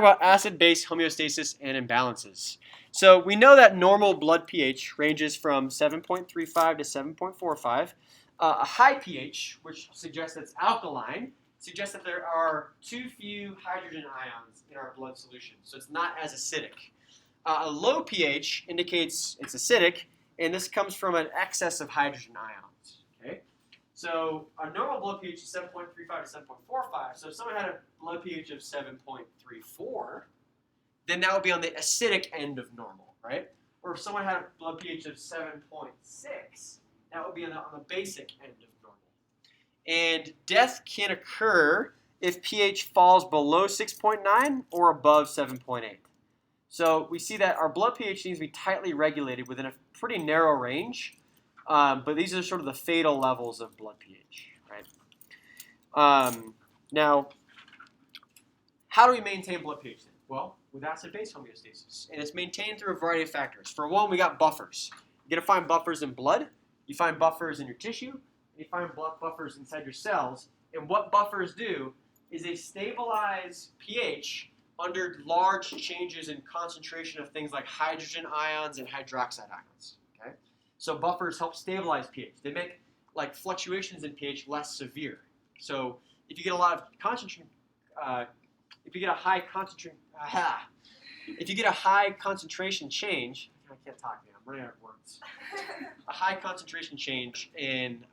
about acid-base homeostasis and imbalances. So we know that normal blood pH ranges from 7.35 to 7.45. A high pH, which suggests that it's alkaline, suggests that there are too few hydrogen ions in our blood solution, so it's not as acidic. A low pH indicates it's acidic, and this comes from an excess of hydrogen ions. Okay? So a normal blood pH is 7.35 to 7.45. So if someone had a blood pH of 7.34, then that would be on the acidic end of normal, right? Or if someone had a blood pH of 7.6, that would be on the basic end of normal. And death can occur if pH falls below 6.9 or above 7.8. So we see that our blood pH needs to be tightly regulated within a pretty narrow range, but these are sort of the fatal levels of blood pH, right? Now, how do we maintain blood pH then? Well, with acid-base homeostasis, and it's maintained through a variety of factors. For one, we got buffers. You're gonna find buffers in blood, you find buffers in your tissue, and you find buffers inside your cells. And what buffers do is they stabilize pH under large changes in concentration of things like hydrogen ions and hydroxide ions. Okay? So buffers help stabilize pH. They make like fluctuations in pH less severe. So if you get a lot of concentration, if you get a high concentration change, I can't talk now. I'm running out of words. A high concentration change in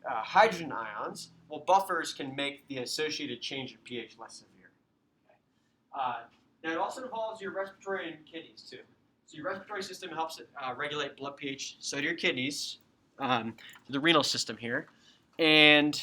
hydrogen ions. Well, buffers can make the associated change in pH less severe. Now, it also involves your respiratory and kidneys, too. So your respiratory system helps regulate blood pH, so do your kidneys, the renal system here. And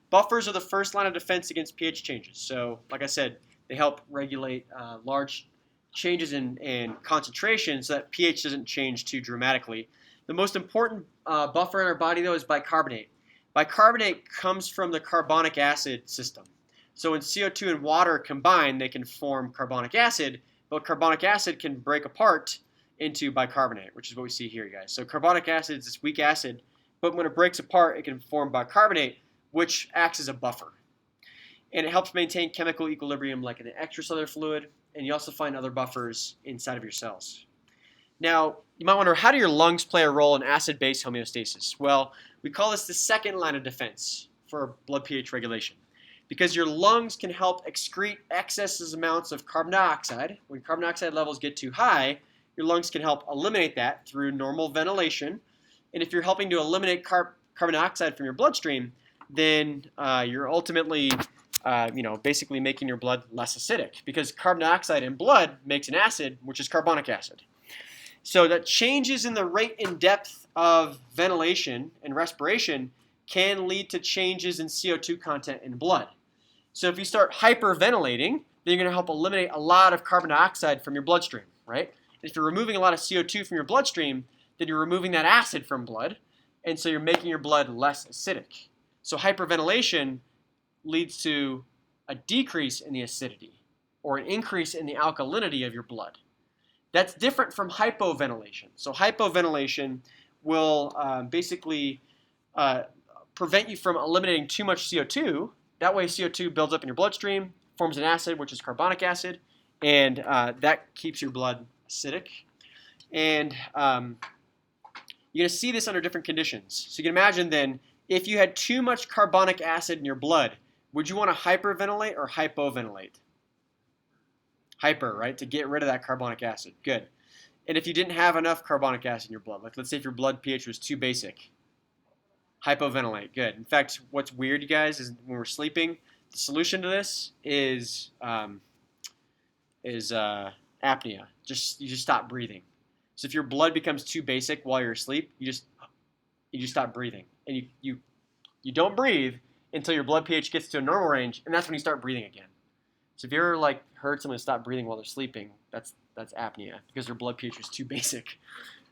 buffers are the first line of defense against pH changes. So, like I said, they help regulate large changes in concentration so that pH doesn't change too dramatically. The most important buffer in our body, though, is bicarbonate. Bicarbonate comes from the carbonic acid system. So when CO2 and water combine, they can form carbonic acid, but carbonic acid can break apart into bicarbonate, which is what we see here, guys. So carbonic acid is this weak acid, but when it breaks apart, it can form bicarbonate, which acts as a buffer. And it helps maintain chemical equilibrium like in an extracellular fluid, and you also find other buffers inside of your cells. Now, you might wonder, how do your lungs play a role in acid-base homeostasis? Well, we call this the second line of defense for blood pH regulation, because your lungs can help excrete excess amounts of carbon dioxide. When carbon dioxide levels get too high, your lungs can help eliminate that through normal ventilation. And if you're helping to eliminate carbon dioxide from your bloodstream, then you're ultimately basically making your blood less acidic, because carbon dioxide in blood makes an acid, which is carbonic acid. So that changes in the rate and depth of ventilation and respiration can lead to changes in CO2 content in blood. So if you start hyperventilating, then you're going to help eliminate a lot of carbon dioxide from your bloodstream, right? And if you're removing a lot of CO2 from your bloodstream, then you're removing that acid from blood, and so you're making your blood less acidic. So hyperventilation leads to a decrease in the acidity or an increase in the alkalinity of your blood. That's different from hypoventilation. So hypoventilation will basically prevent you from eliminating too much CO2. That way CO2 builds up in your bloodstream, forms an acid, which is carbonic acid, and that keeps your blood acidic. And you're going to see this under different conditions. So you can imagine then, if you had too much carbonic acid in your blood, would you want to hyperventilate or hypoventilate? Hyper, right? To get rid of that carbonic acid. Good. And if you didn't have enough carbonic acid in your blood, like let's say if your blood pH was too basic, hypoventilate. Good. In fact, what's weird, you guys, is when we're sleeping, the solution to this is apnea. You just stop breathing. So if your blood becomes too basic while you're asleep, you just stop breathing, and you don't breathe until your blood pH gets to a normal range, and that's when you start breathing again. So if you ever heard someone stop breathing while they're sleeping, that's apnea, because their blood pH was too basic.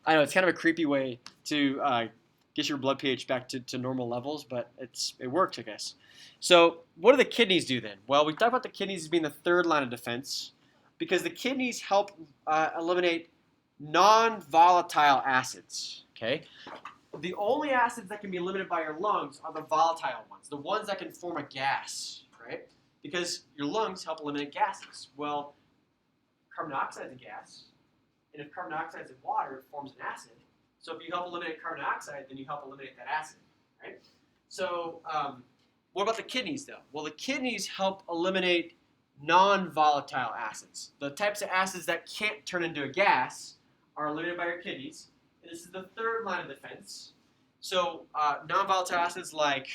I know it's kind of a creepy way to get your blood pH back to normal levels, but it worked, I guess. So what do the kidneys do then? Well, we talked about the kidneys as being the third line of defense, because the kidneys help eliminate non-volatile acids. Okay, the only acids that can be eliminated by your lungs are the volatile ones, the ones that can form a gas, right? because your lungs help eliminate gases. Well, carbon dioxide is a gas, and if carbon dioxide is in water, it forms an acid. So if you help eliminate carbon dioxide, then you help eliminate that acid, right? So what about the kidneys, though? Well, the kidneys help eliminate non-volatile acids. The types of acids that can't turn into a gas are eliminated by your kidneys. And this is the third line of defense. So non-volatile acids like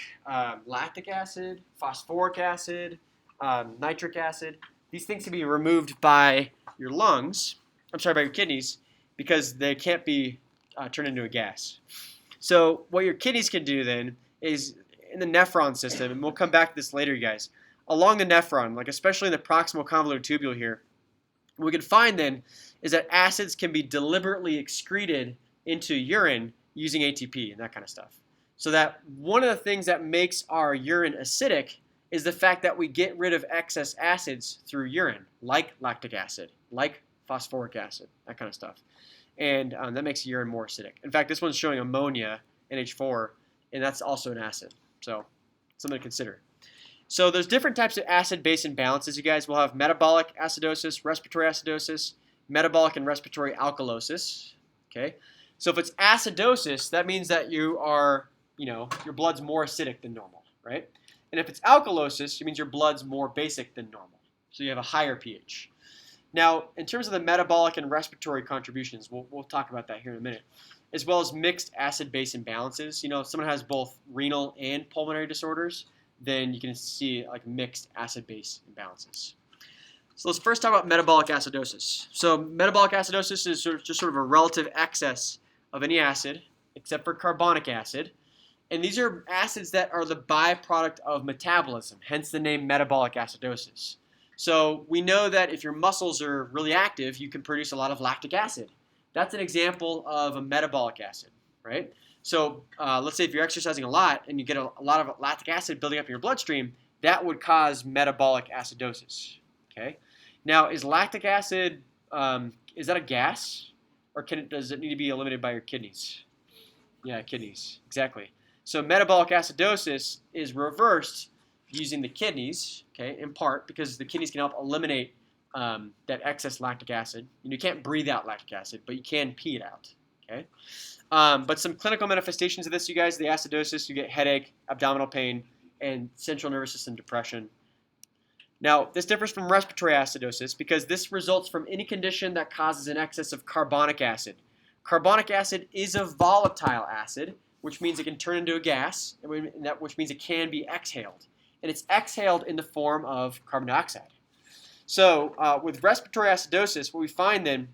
lactic acid, phosphoric acid, nitric acid, these things can be removed by your lungs, by your kidneys, because they can't be turned into a gas. So what your kidneys can do then is in the nephron system, and we'll come back to this later, you guys, along the nephron, like especially in the proximal convoluted tubule here, what we can find then is that acids can be deliberately excreted into urine using ATP and that kind of stuff. So that one of the things that makes our urine acidic is the fact that we get rid of excess acids through urine, like lactic acid, like phosphoric acid, that kind of stuff. And that makes urine more acidic. In fact, this one's showing ammonia, NH4, and that's also an acid. So something to consider. So there's different types of acid-base imbalances, you guys. We'll have metabolic acidosis, respiratory acidosis, metabolic and respiratory alkalosis. Okay. So if it's acidosis, that means that you are, your blood's more acidic than normal, right? And if it's alkalosis, it means your blood's more basic than normal. So you have a higher pH. Now, in terms of the metabolic and respiratory contributions, we'll talk about that here in a minute, as well as mixed acid-base imbalances. If someone has both renal and pulmonary disorders, then you can see like mixed acid-base imbalances. So let's first talk about metabolic acidosis. So metabolic acidosis is just sort of a relative excess of any acid, except for carbonic acid. And these are acids that are the byproduct of metabolism, hence the name metabolic acidosis. So we know that if your muscles are really active, you can produce a lot of lactic acid. That's an example of a metabolic acid, right? So let's say if you're exercising a lot and you get a lot of lactic acid building up in your bloodstream, that would cause metabolic acidosis, okay? Now, is lactic acid, is that a gas? Or does it need to be eliminated by your kidneys? Yeah, kidneys, exactly. So metabolic acidosis is reversed using the kidneys, okay, in part because the kidneys can help eliminate that excess lactic acid. You can't breathe out lactic acid, but you can pee it out, okay? But some clinical manifestations of this, you guys, the acidosis, you get headache, abdominal pain, and central nervous system depression. Now, this differs from respiratory acidosis because this results from any condition that causes an excess of carbonic acid. Carbonic acid is a volatile acid, which means it can turn into a gas, which means it can be exhaled. And it's exhaled in the form of carbon dioxide. So with respiratory acidosis, what we find then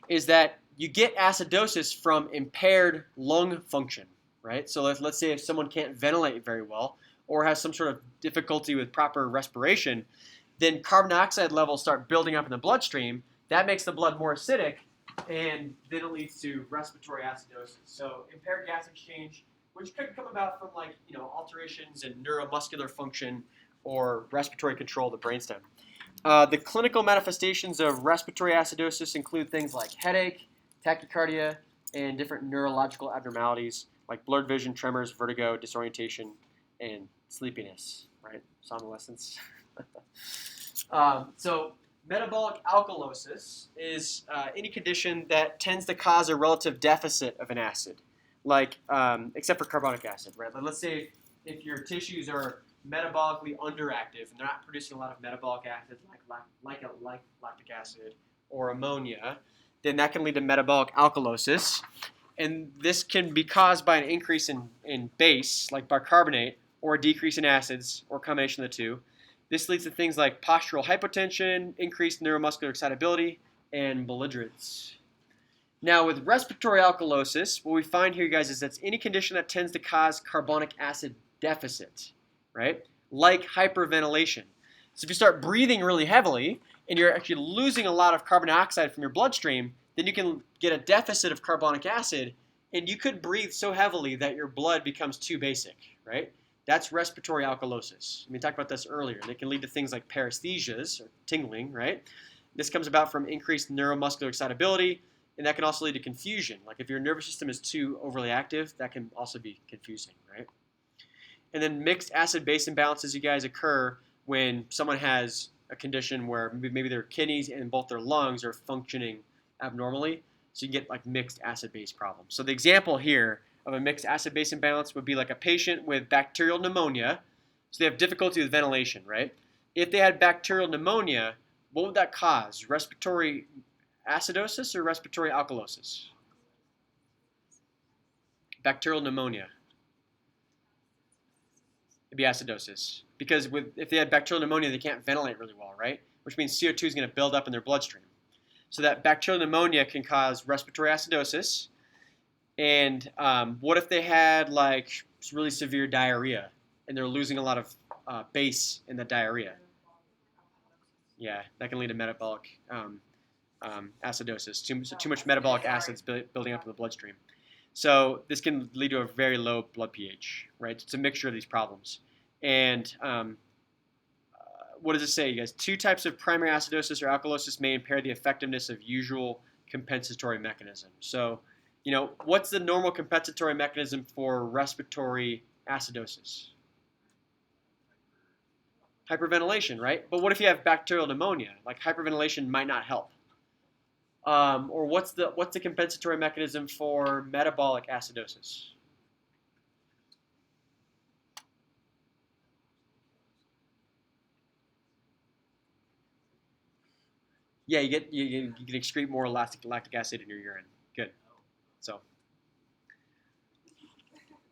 is that you get acidosis from impaired lung function, right? So let's say if someone can't ventilate very well or has some sort of difficulty with proper respiration, then carbon dioxide levels start building up in the bloodstream. That makes the blood more acidic, and then it leads to respiratory acidosis. So impaired gas exchange, which could come about from alterations in neuromuscular function or respiratory control of the brainstem. The clinical manifestations of respiratory acidosis include things like headache, tachycardia, and different neurological abnormalities like blurred vision, tremors, vertigo, disorientation, and sleepiness, right? Somnolence. So metabolic alkalosis is any condition that tends to cause a relative deficit of an acid, like except for carbonic acid, right? Let's say if your tissues are metabolically underactive and they're not producing a lot of metabolic acids like lactic acid or ammonia, then that can lead to metabolic alkalosis. And this can be caused by an increase in base, like bicarbonate, or a decrease in acids, or a combination of the two. This leads to things like postural hypotension, increased neuromuscular excitability, and belligerence. Now, with respiratory alkalosis, what we find here, guys, is that's any condition that tends to cause carbonic acid deficit, right? Like hyperventilation. So if you start breathing really heavily and you're actually losing a lot of carbon dioxide from your bloodstream, then you can get a deficit of carbonic acid, and you could breathe so heavily that your blood becomes too basic, right? That's respiratory alkalosis. We talked about this earlier. They can lead to things like paresthesias, or tingling, right? This comes about from increased neuromuscular excitability, and that can also lead to confusion. Like if your nervous system is too overly active, that can also be confusing, right? And then mixed acid-base imbalances, you guys, occur when someone has a condition where maybe their kidneys and both their lungs are functioning abnormally. So you get like mixed acid-base problems. So the example here of a mixed acid-base imbalance would be like a patient with bacterial pneumonia. So they have difficulty with ventilation, right? If they had bacterial pneumonia, what would that cause? Respiratory acidosis or respiratory alkalosis? Bacterial pneumonia. It'd be acidosis. Because if they had bacterial pneumonia, they can't ventilate really well, right? Which means CO2 is going to build up in their bloodstream. So that bacterial pneumonia can cause respiratory acidosis. And what if they had like really severe diarrhea and they're losing a lot of base in the diarrhea? Yeah, that can lead to metabolic acidosis. Too much metabolic acids building up in the bloodstream. So this can lead to a very low blood pH, right? It's a mixture of these problems. And what does it say, you guys? 2 types of primary acidosis or alkalosis may impair the effectiveness of usual compensatory mechanisms. So, what's the normal compensatory mechanism for respiratory acidosis? Hyperventilation, right? But what if you have bacterial pneumonia? Like hyperventilation might not help. Or what's the compensatory mechanism for metabolic acidosis? Yeah, you can excrete more lactic acid in your urine. Good. So